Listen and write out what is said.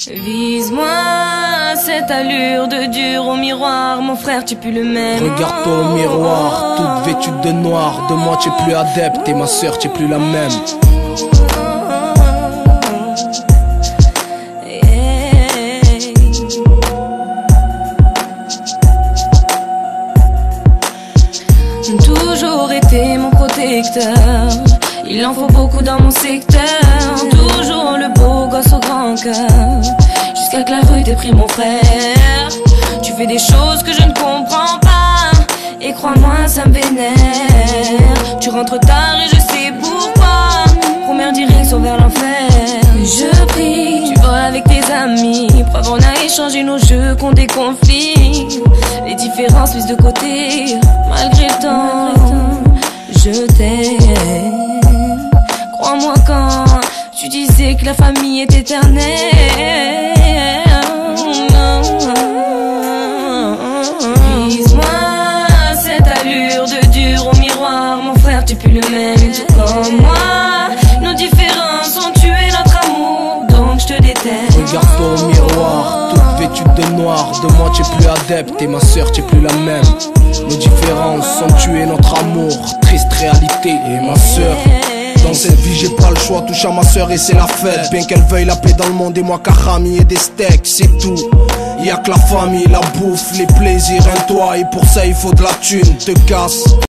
Vise-moi cette allure de dur au miroir. Mon frère, tu pues le même. Regarde-toi au miroir, toute vêtue de noir. De moi tu es plus adepte et ma soeur tu es plus la même. Toujours été mon protecteur, il en faut beaucoup dans mon secteur. Toujours le beau gosse au grand cœur, jusqu'à que la rue t'ait pris mon frère. Tu fais des choses que je ne comprends pas, et crois-moi ça me vénère. Tu rentres tard et je sais pourquoi, première direction vers l'enfer. Je prie, tu vas avec tes amis, preuve on a échangé nos jeux contre des conflits. Les différences mises de côté, malgré le temps, je t'aime. Crois-moi quand tu disais que la famille est éternelle. Vise-moi cette allure de dur au miroir. Mon frère, tu pues le même, tout comme moi. Nos différences ont tué notre amour, donc je te déteste. Regarde-toi au miroir, toute vêtue de noir. De moi tu es plus adepte et ma soeur tu es plus la même. Nos différences ont tué notre amour, triste réalité. Et ma soeur, dans cette vie j'ai pas le choix, touche à ma soeur et c'est la fête. Bien qu'elle veuille la paix dans le monde et moi Karami et des steaks, c'est tout. Y'a que la famille, la bouffe, les plaisirs, un toit, et pour ça il faut de la thune. Te casse.